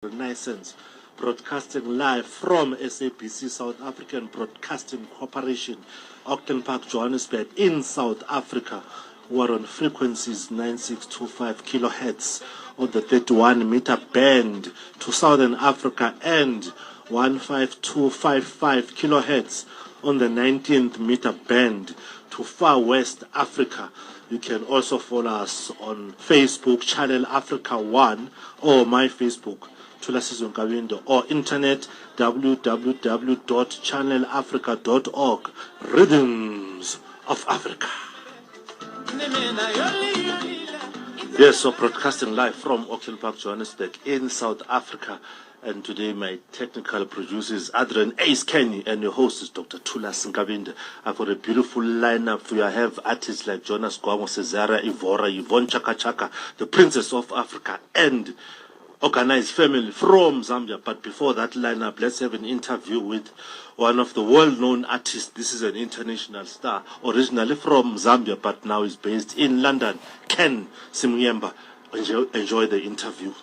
Renaissance, broadcasting live from SABC, South African Broadcasting Corporation, Auckland Park, Johannesburg, in South Africa. We're on frequencies 9625 kilohertz on the 31 meter band to Southern Africa and 15255 kilohertz on the 19th meter band to Far West Africa. You can also follow us on Facebook, Channel Africa 1, or my Facebook, Thulasizwe Nkabindo, or internet www.channelafrica.org. Rhythms of Africa. Yes, so broadcasting live from Auckland Park, Johannesburg, in South Africa. And today my technical producer is Adrian Ace Kenny, and your host is Dr. Thulasizwe Nkabindo. I've got a beautiful lineup for you. I have artists like Jonas Gwamo, Cesara Ivora, Yvonne Chaka Chaka, the Princess of Africa, and organized family from Zambia. But before that lineup, let's have an interview with one of the world-known artists. This is an international star, originally from Zambia, but now is based in London, Ken Simuyemba. Enjoy the interview.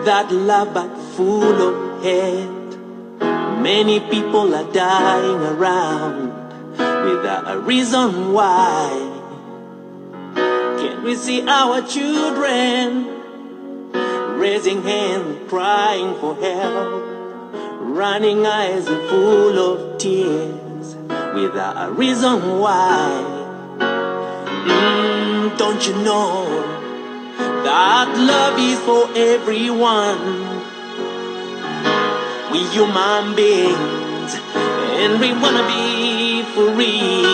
That love but full of hate. Many people are dying around without a reason why. Can we see our children raising hands, crying for help, running eyes and full of tears without a reason why? Don't you know that love is for everyone? We human beings, and we wanna be free.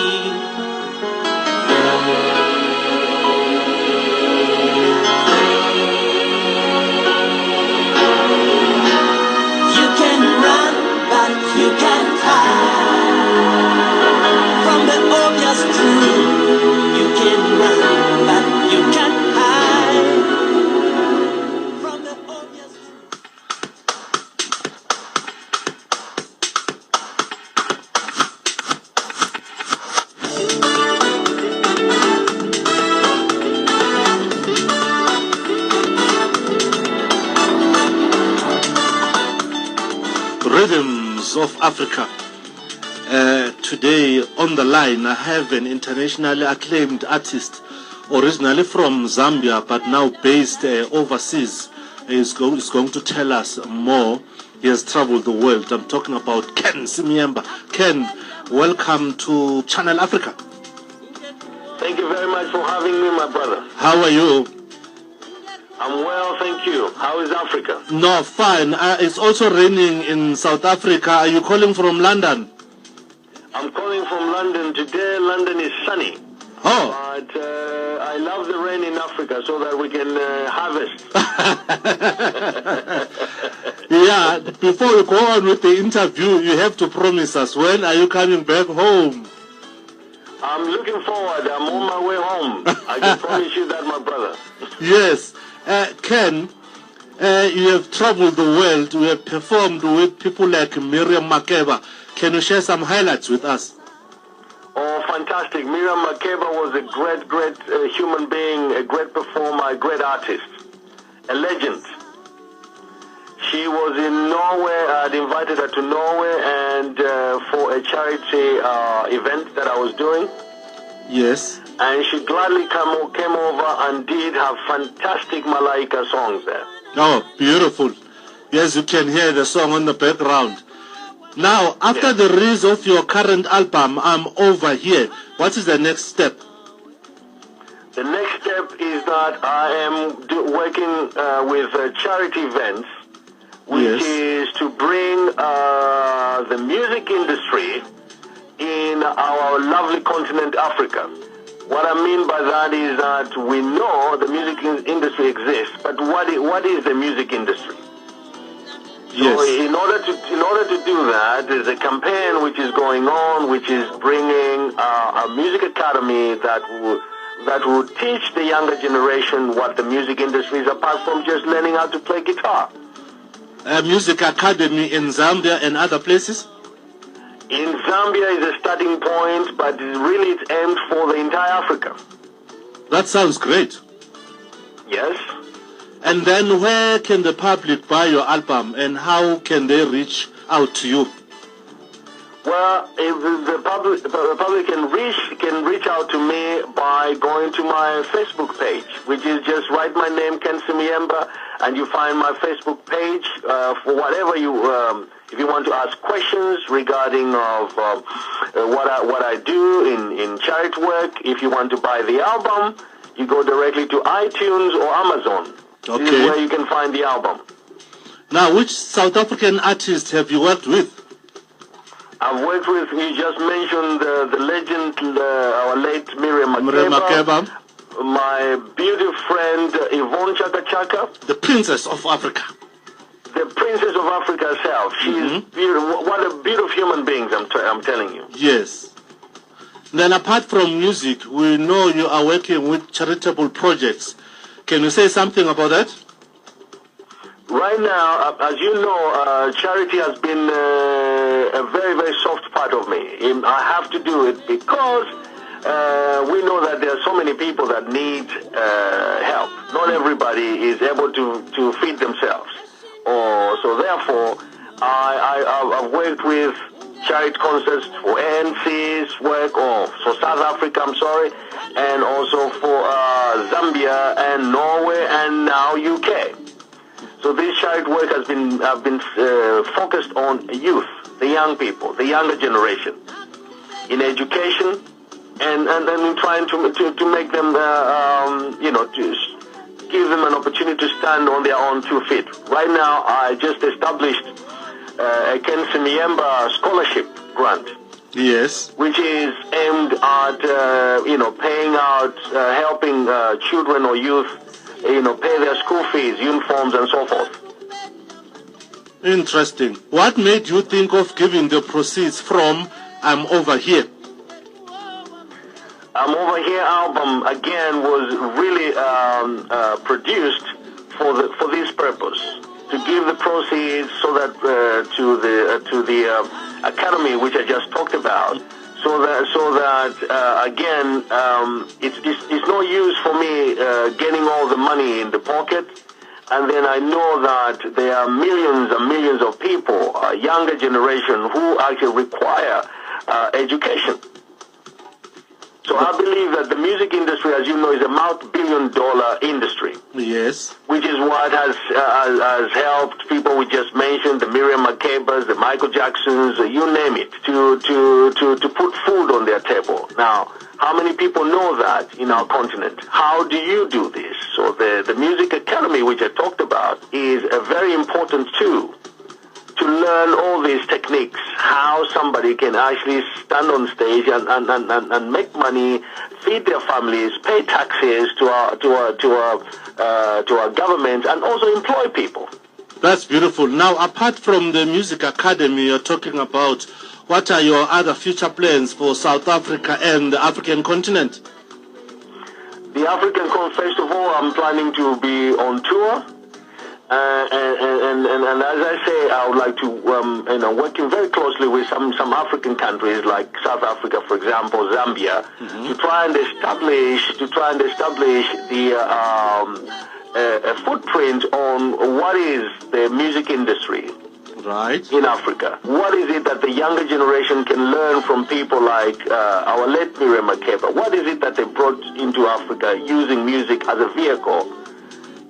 You can run, but you can't hide from the obvious truth. You can run, but you can't hide. Rhythms of Africa. Today on the line I have an internationally acclaimed artist, originally from Zambia but now based overseas. He's going to tell us more. He has traveled the world. I'm talking about Ken Simuyemba. Ken, welcome to Channel Africa. Thank you very much for having me, my brother. How are you? I'm well, thank you. How is Africa? No, fine. It's also raining in South Africa. Are you calling from London? I'm calling from London. Today, London is sunny. Oh. But I love the rain in Africa so that we can harvest. Yeah, before we go on with the interview, you have to promise us, when are you coming back home? I'm looking forward. I'm on my way home. I can promise you that, my brother. Yes. Ken, you have traveled the world. You have performed with people like Miriam Makeba. Can you share some highlights with us? Oh, fantastic. Miriam Makeba was a great human being, a great performer, a great artist, a legend. She was in Norway. I'd invited her to Norway and for a charity event that I was doing. Yes. And she gladly came over and did her fantastic Malaika songs there. Oh, beautiful. Yes, you can hear the song on the background. Now, after the release of your current album, I'm Over Here, what is the next step? The next step is that I am working with charity events, which is to bring the music industry in our lovely continent, Africa. What I mean by that is that we know the music industry exists, but what is the music industry? Yes. So in order to do that, there's a campaign which is going on, which is bringing a music academy that will teach the younger generation what the music industry is, apart from just learning how to play guitar. A music academy in Zambia and other places? In Zambia is a starting point, but really it's aimed for the entire Africa. That sounds great. Yes. And then where can the public buy your album, and how can they reach out to you? Well, if the public can reach out to me by going to my Facebook page, which is just write my name, Ken Simuyemba, and you find my Facebook page for whatever you. If you want to ask questions regarding of what I do in charity work, if you want to buy the album, you go directly to iTunes or Amazon. Okay. This is where you can find the album. Now, which South African artists have you worked with? I've worked with, you just mentioned the legend, our late Miriam Makeba. My beautiful friend Yvonne Chaka Chaka. The Princess of Africa. The Princess of Africa herself. She's beautiful. What a beautiful human being, I'm telling you. Yes. Then apart from music, we know you are working with charitable projects. Can you say something about that? Right now, as you know, charity has been a very, very soft part of me. I have to do it because we know that there are so many people that need help. Not everybody is able to feed themselves. So therefore, I've worked with charity concerts for ANC's work, or for South Africa, I'm sorry, and also for Zambia and Norway and now UK. So this charity work has been focused on youth, the young people, the younger generation, in education, and then trying to make them, to give them an opportunity to stand on their own 2 feet. Right now, I just established a Ken Simuyemba scholarship grant. Yes. Which is aimed at, paying out, helping children or youth, pay their school fees, uniforms, and so forth. Interesting. What made you think of giving the proceeds from I'm Over Here? I'm Over Here album, again, was really produced for this purpose, to give the proceeds so that to the academy, which I just talked about, so that again, it's no use for me getting all the money in the pocket, and then I know that there are millions and millions of people, a younger generation, who actually require education. So I believe that the music industry, as you know, is a multi-billion-dollar industry. Yes. Which is what has helped people we just mentioned, the Miriam Makebas, the Michael Jacksons, you name it, to put food on their table. Now, how many people know that in our continent? How do you do this? So the Music Academy, which I talked about, is a very important tool to learn all these techniques, how somebody can actually stand on stage and make money, feed their families, pay taxes to our government, and also employ people. That's beautiful. Now, apart from the Music Academy you're talking about, what are your other future plans for South Africa and the African continent? The African continent, first of all, I'm planning to be on tour. And as I say, I would like to, working very closely with some African countries like South Africa, for example, Zambia, to try and establish a footprint on what is the music industry in Africa. What is it that the younger generation can learn from people like our late Miriam Makeba? What is it that they brought into Africa using music as a vehicle?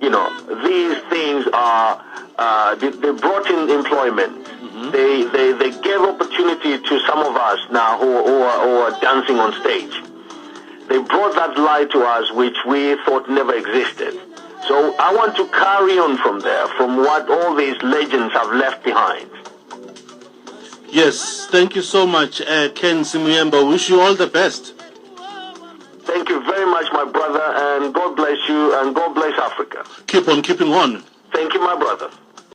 These things are, they brought in employment. They gave opportunity to some of us now who are dancing on stage. They brought that light to us which we thought never existed. So I want to carry on from there, from what all these legends have left behind. Yes, thank you so much, Ken Simuyemba. Wish you all the best. Thank you. very much, my brother, and God bless you, and God bless Africa. Keep on keeping on. Thank you, my brother.